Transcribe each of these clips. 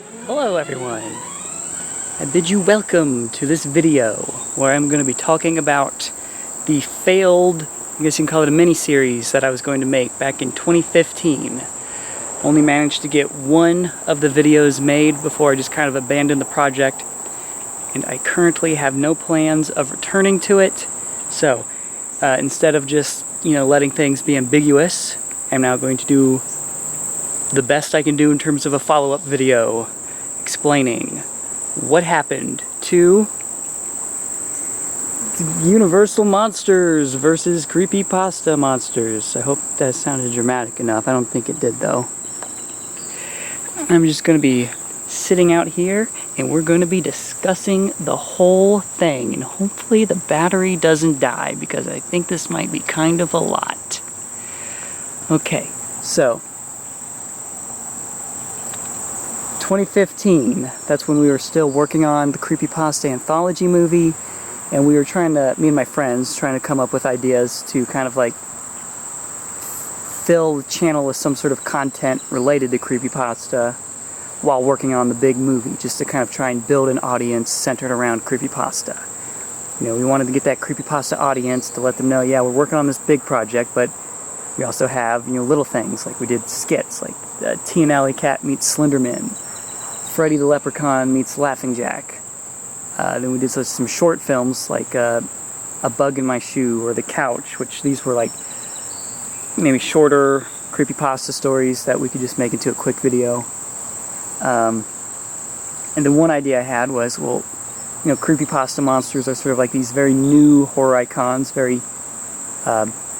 Hello everyone! I bid you welcome to this video where I'm going to be talking about the failed, I guess you can call it a mini-series that I was going to make back in 2015. Only managed to get one of the videos made before I just kind of abandoned the project, and I currently have no plans of returning to it. So instead of just, letting things be ambiguous, I'm now going to do the best I can do in terms of a follow-up video explaining what happened to Universal Monsters versus Creepypasta Monsters. I hope that sounded dramatic enough. I don't think it did though. I'm just going to be sitting out here and we're going to be discussing the whole thing, and hopefully the battery doesn't die because I think this might be kind of a lot. Okay, so 2015, that's when we were still working on the Creepypasta anthology movie, and we were me and my friends, trying to come up with ideas to kind of like fill the channel with some sort of content related to Creepypasta while working on the big movie, just to kind of try and build an audience centered around Creepypasta. We wanted to get that Creepypasta audience to let them know, yeah, we're working on this big project, but we also have, little things, like we did skits, like Tea and Alley Cat meets Slenderman, Freddy the Leprechaun meets Laughing Jack. Then we did some short films like A Bug in My Shoe or The Couch, which these were like maybe shorter creepypasta stories that we could just make into a quick video. And the one idea I had was, well, creepypasta monsters are sort of like these very new horror icons, very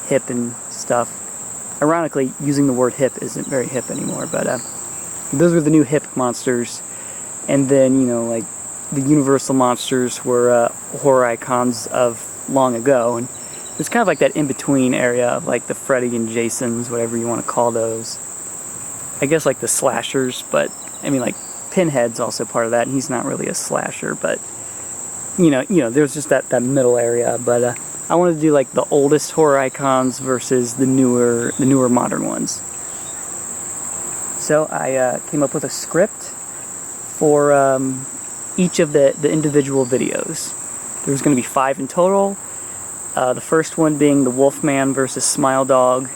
hip and stuff. Ironically, using the word hip isn't very hip anymore, but those were the new hip monsters. And then, like, the Universal monsters were horror icons of long ago, and it's kind of like that in-between area of like the Freddy and Jasons, whatever you want to call those. I guess like the slashers, but I mean, like, Pinhead's also part of that, and he's not really a slasher, but there's just that middle area. But I wanted to do like the oldest horror icons versus the newer modern ones. So I came up with a script for each of the individual videos. There's going to be 5 in total. The first one being the Wolfman versus Smile Dog,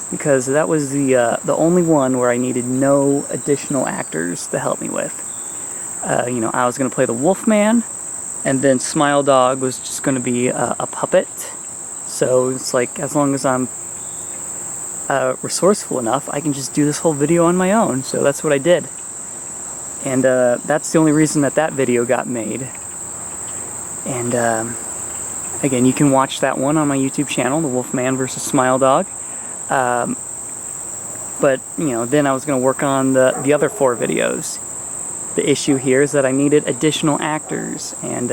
because that was the only one where I needed no additional actors to help me with. I was going to play the Wolfman, and then Smile Dog was just going to be a puppet. So it's like, as long as I'm resourceful enough, I can just do this whole video on my own. So that's what I did. And that's the only reason that video got made. And again, you can watch that one on my YouTube channel, the Wolfman versus Smile Dog. But then I was going to work on the other 4 videos. The issue here is that I needed additional actors, and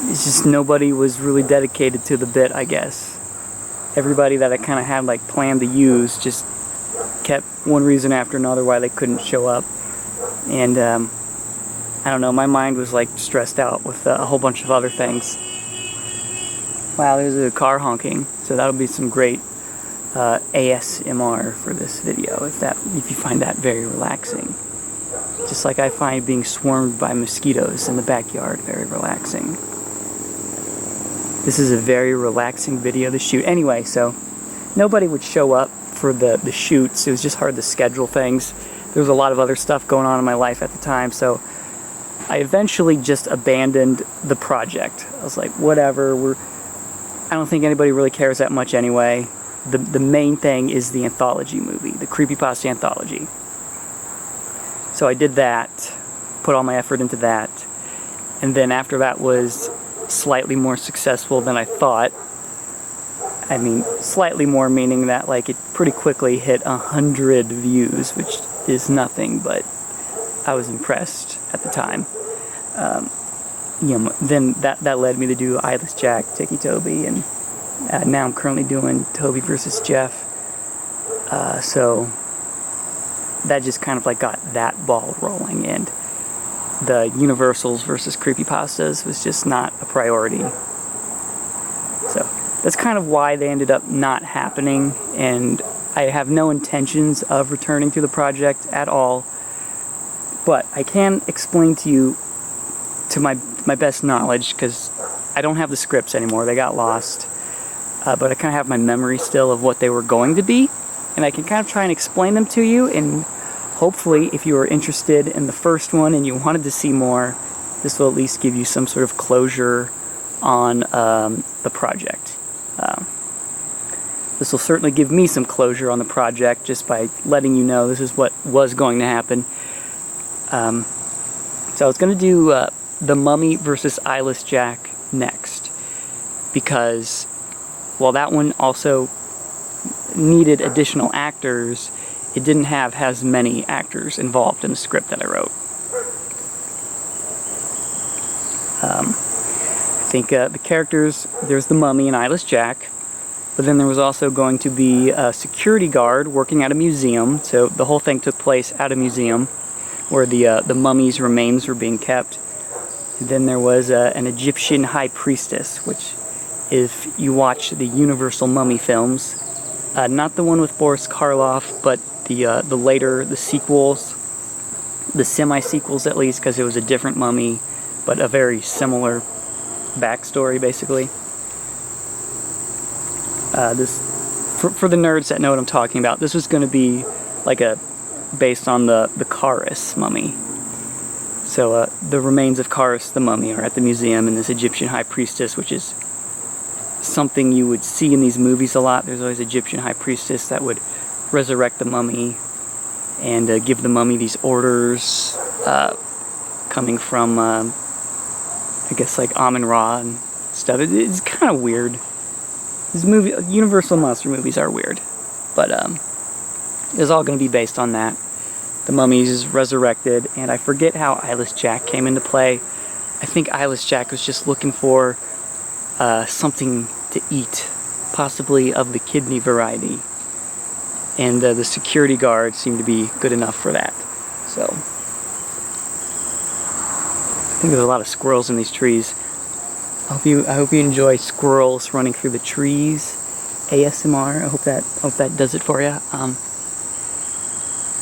it's just nobody was really dedicated to the bit, I guess. Everybody that I kind of had like planned to use just kept one reason after another why they couldn't show up. And I don't know, my mind was like stressed out with a whole bunch of other things. Wow, there's a car honking, so that'll be some great ASMR for this video if you find that very relaxing. Just like I find being swarmed by mosquitoes in the backyard very relaxing. This is a very relaxing video to shoot. Anyway, so nobody would show up for the shoots. It was just hard to schedule things. There was a lot of other stuff going on in my life at the time, so I eventually just abandoned the project. I was like, whatever, I don't think anybody really cares that much anyway. The main thing is the anthology movie, the Creepypasta anthology. So I did that, put all my effort into that, and then after that was slightly more successful than I thought. I mean, slightly more meaning that like it pretty quickly hit 100 views, which is nothing, but I was impressed at the time. Then that led me to do Eyeless Jack, Ticky Toby, and now I'm currently doing Toby versus Jeff. So that just kind of like got that ball rolling, and the Universals versus Creepypastas was just not a priority. So that's kind of why they ended up not happening, and I have no intentions of returning to the project at all. But I can explain to you, to my best knowledge, because I don't have the scripts anymore, they got lost. But I kind of have my memory still of what they were going to be, and I can kind of try and explain them to you, and hopefully if you were interested in the first one and you wanted to see more, this will at least give you some sort of closure on the project. This will certainly give me some closure on the project just by letting you know this is what was going to happen. So I was going to do The Mummy versus Eyeless Jack next, because while that one also needed additional actors, it didn't have as many actors involved in the script that I wrote. I think the characters, there's the Mummy and Eyeless Jack, but then there was also going to be a security guard working at a museum, so the whole thing took place at a museum where the mummy's remains were being kept. And then there was an Egyptian high priestess, which, if you watch the Universal Mummy films, not the one with Boris Karloff, but the later, the sequels, the semi-sequels at least, because it was a different mummy, but a very similar backstory, basically. For the nerds that know what I'm talking about, this was going to be like based on the Karis mummy. So the remains of Karis the mummy are at the museum, and this Egyptian high priestess, which is something you would see in these movies a lot. There's always an Egyptian high priestess that would resurrect the mummy and give the mummy these orders coming from, I guess, like Amun-Ra and stuff. It's kind of weird. These Universal monster movies are weird, but it's all going to be based on that. The mummy is resurrected, and I forget how Eyeless Jack came into play. I think Eyeless Jack was just looking for something to eat, possibly of the kidney variety, and the security guard seemed to be good enough for that. So I think there's a lot of squirrels in these trees. I hope you enjoy squirrels running through the trees. ASMR. I hope that does it for you.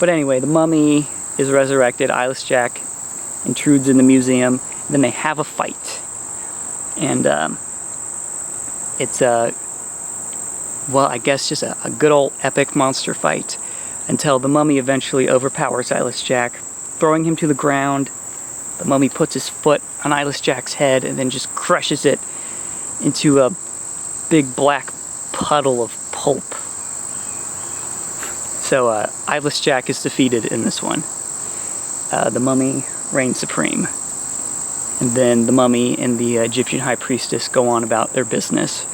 But anyway, the mummy is resurrected. Eyeless Jack intrudes in the museum. And then they have a fight, and it's well, I guess just a good old epic monster fight until the mummy eventually overpowers Eyeless Jack, throwing him to the ground. The mummy puts his foot on Eyeless Jack's head and then just crushes it into a big black puddle of pulp. So Eyeless Jack is defeated in this one. The mummy reigns supreme. And then the mummy and the Egyptian high priestess go on about their business,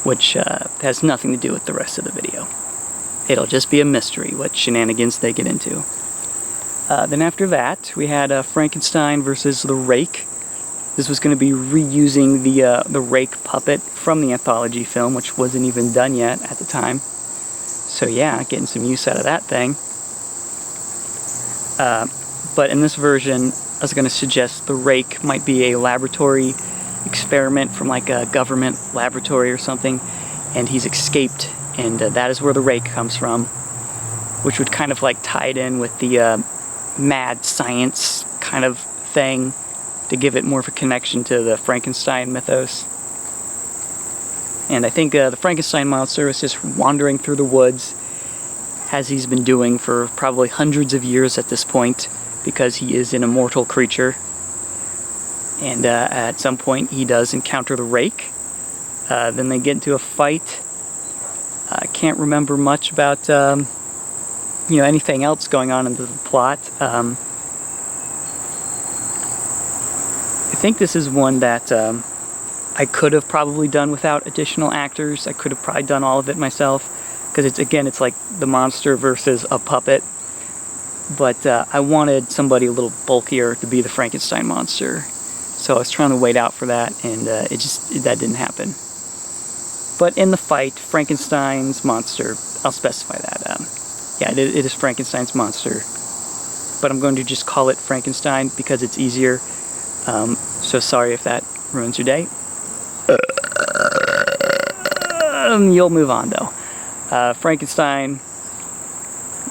which has nothing to do with the rest of the video. It'll just be a mystery what shenanigans they get into. Then after that, we had Frankenstein versus the Rake. This was going to be reusing the Rake puppet from the anthology film, which wasn't even done yet at the time. So yeah, getting some use out of that thing. But in this version, I was going to suggest the Rake might be a laboratory experiment from like a government laboratory or something, and he's escaped, and that is where the Rake comes from, which would kind of like tie it in with the mad science kind of thing to give it more of a connection to the Frankenstein mythos. And I think the Frankenstein monster is just wandering through the woods, as he's been doing for probably hundreds of years at this point, because he is an immortal creature. And at some point he does encounter the Rake. Then they get into a fight. I can't remember much about anything else going on in the plot. I think this is one that I could have probably done without additional actors. I could have probably done all of it myself, because it's like the monster versus a puppet. But I wanted somebody a little bulkier to be the Frankenstein monster, so I was trying to wait out for that, and that didn't happen. But in the fight, Frankenstein's monster, I'll specify that. Yeah, it is Frankenstein's monster, but I'm going to just call it Frankenstein because it's easier. So sorry if that ruins your day. You'll move on though. Frankenstein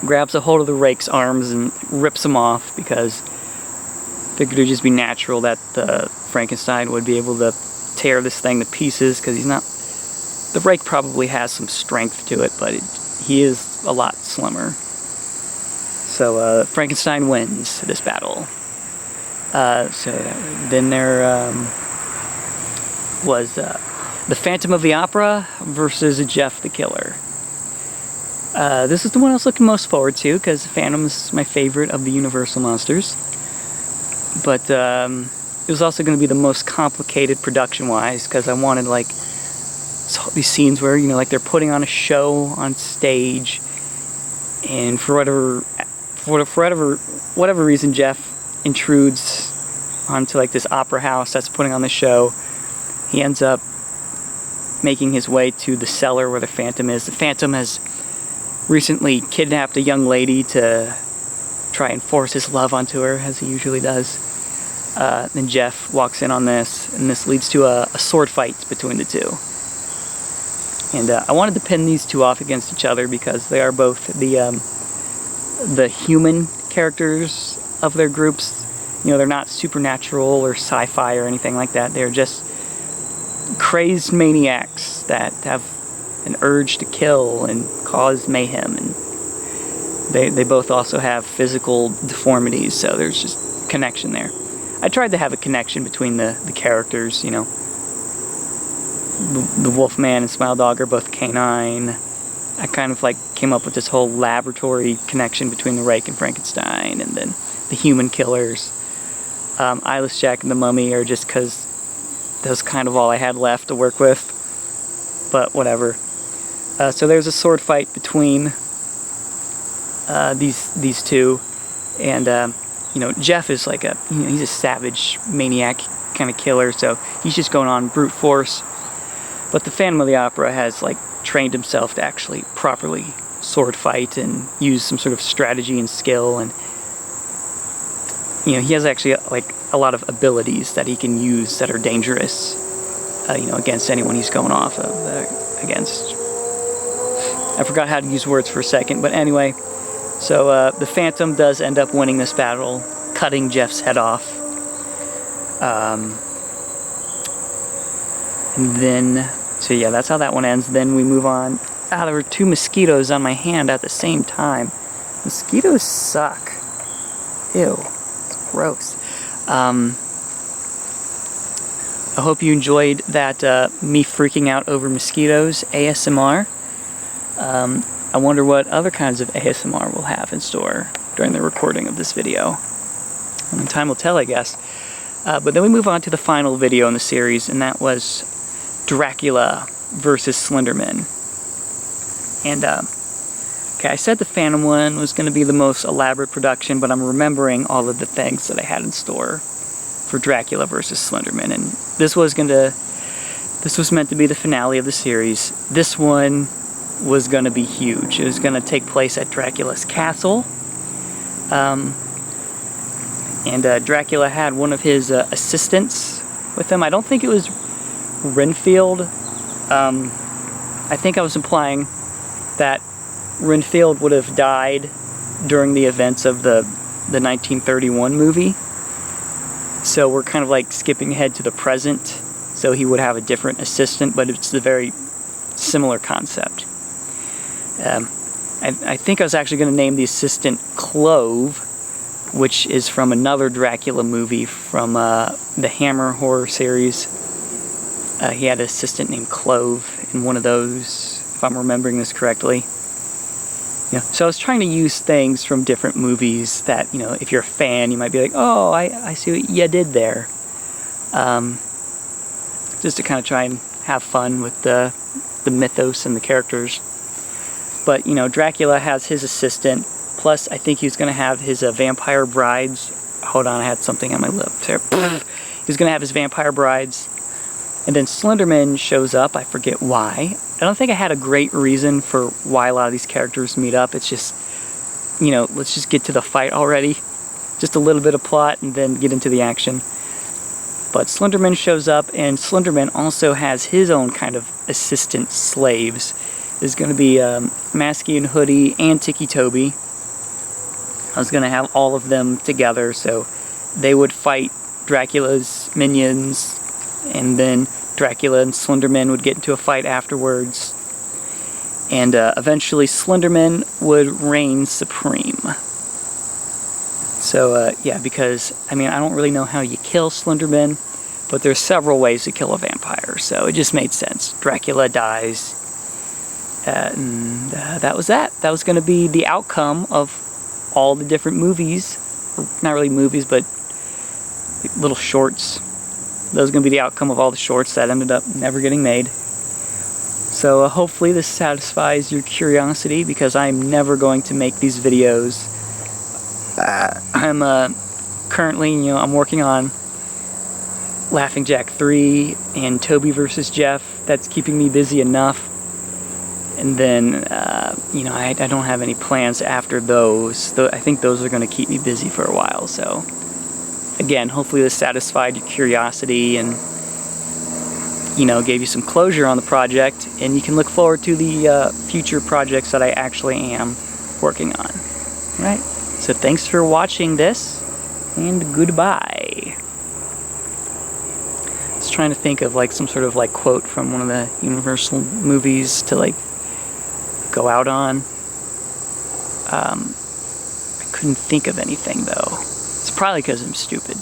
grabs a hold of the Rake's arms and rips him off because Figured it would just be natural that Frankenstein would be able to tear this thing to pieces, because he's not... The Rake probably has some strength to it, but he is a lot slimmer. So Frankenstein wins this battle. So then there was the Phantom of the Opera versus Jeff the Killer. This is the one I was looking most forward to, because the Phantom is my favorite of the Universal monsters. But it was also going to be the most complicated production-wise, because I wanted like these scenes where, you know, like they're putting on a show on stage, and for whatever reason, Jeff intrudes onto like this opera house that's putting on the show. He ends up making his way to the cellar where the Phantom is. The Phantom has recently kidnapped a young lady to try and force his love onto her, as he usually does. Then Jeff walks in on this, and this leads to a sword fight between the two. And I wanted to pin these two off against each other because they are both the human characters of their groups. You know, they're not supernatural or sci-fi or anything like that. They're just crazed maniacs that have an urge to kill and cause mayhem. And they both also have physical deformities, so there's just connection there. I tried to have a connection between the characters, you know. The Wolfman and Smile Dog are both canine. I kind of like came up with this whole laboratory connection between the Rake and Frankenstein, and then the human killers. Eyeless Jack and the Mummy are just because that was kind of all I had left to work with. But whatever. So there's a sword fight between these two, and you know, Jeff is like he's a savage maniac kind of killer, so he's just going on brute force. But the Phantom of the Opera has like trained himself to actually properly sword fight and use some sort of strategy and skill, and you know, he has actually like a lot of abilities that he can use that are dangerous, you know, against anyone he's going off of against. I forgot how to use words for a second, but anyway, so the Phantom does end up winning this battle, cutting Jeff's head off. And then, so yeah, that's how that one ends. Then we move on. Ah, there were two mosquitoes on my hand at the same time. Mosquitoes suck. Ew, it's gross. I hope you enjoyed that me freaking out over mosquitoes ASMR. I wonder what other kinds of ASMR we'll have in store during the recording of this video. And time will tell, I guess. But then we move on to the final video in the series, and that was Dracula versus Slenderman. And, okay, I said the Phantom one was going to be the most elaborate production, but I'm remembering all of the things that I had in store for Dracula versus Slenderman. And this was meant to be the finale of the series. This one was going to be huge. It was going to take place at Dracula's castle. And Dracula had one of his assistants with him. I don't think it was Renfield. I think I was implying that Renfield would have died during the events of the 1931 movie. So we're kind of like skipping ahead to the present. So he would have a different assistant, but it's a very similar concept. I think I was actually going to name the assistant Clove, which is from another Dracula movie from the Hammer horror series. He had an assistant named Clove in one of those, if I'm remembering this correctly. Yeah. So I was trying to use things from different movies that, you know, if you're a fan, you might be like, oh, I see what you did there. Just to kind of try and have fun with the mythos and the characters. But, you know, Dracula has his assistant, plus I think he's going to have his vampire brides. Hold on, I had something on my lip there. He's going to have his vampire brides. And then Slenderman shows up, I forget why. I don't think I had a great reason for why a lot of these characters meet up. It's just, you know, let's just get to the fight already. Just a little bit of plot and then get into the action. But Slenderman shows up, and Slenderman also has his own kind of assistant slaves. There's going to be Masky and Hoodie and Tiki Toby. I was going to have all of them together, so they would fight Dracula's minions, and then Dracula and Slenderman would get into a fight afterwards, and eventually Slenderman would reign supreme. So yeah, because I mean, I don't really know how you kill Slenderman, but there's several ways to kill a vampire, so it just made sense. Dracula dies, and that was that. That was going to be the outcome of all the different movies, not really movies, but little shorts. That was going to be the outcome of all the shorts that ended up never getting made. So hopefully this satisfies your curiosity, because I'm never going to make these videos. I'm currently, I'm working on Laughing Jack 3 and Toby vs. Jeff. That's keeping me busy enough. And then, I don't have any plans after those. I think those are going to keep me busy for a while. So, again, hopefully this satisfied your curiosity and, gave you some closure on the project. And you can look forward to the future projects that I actually am working on. All right? So thanks for watching this, and goodbye. I was trying to think of some sort of quote from one of the Universal movies to go out on. I couldn't think of anything though. It's probably because I'm stupid.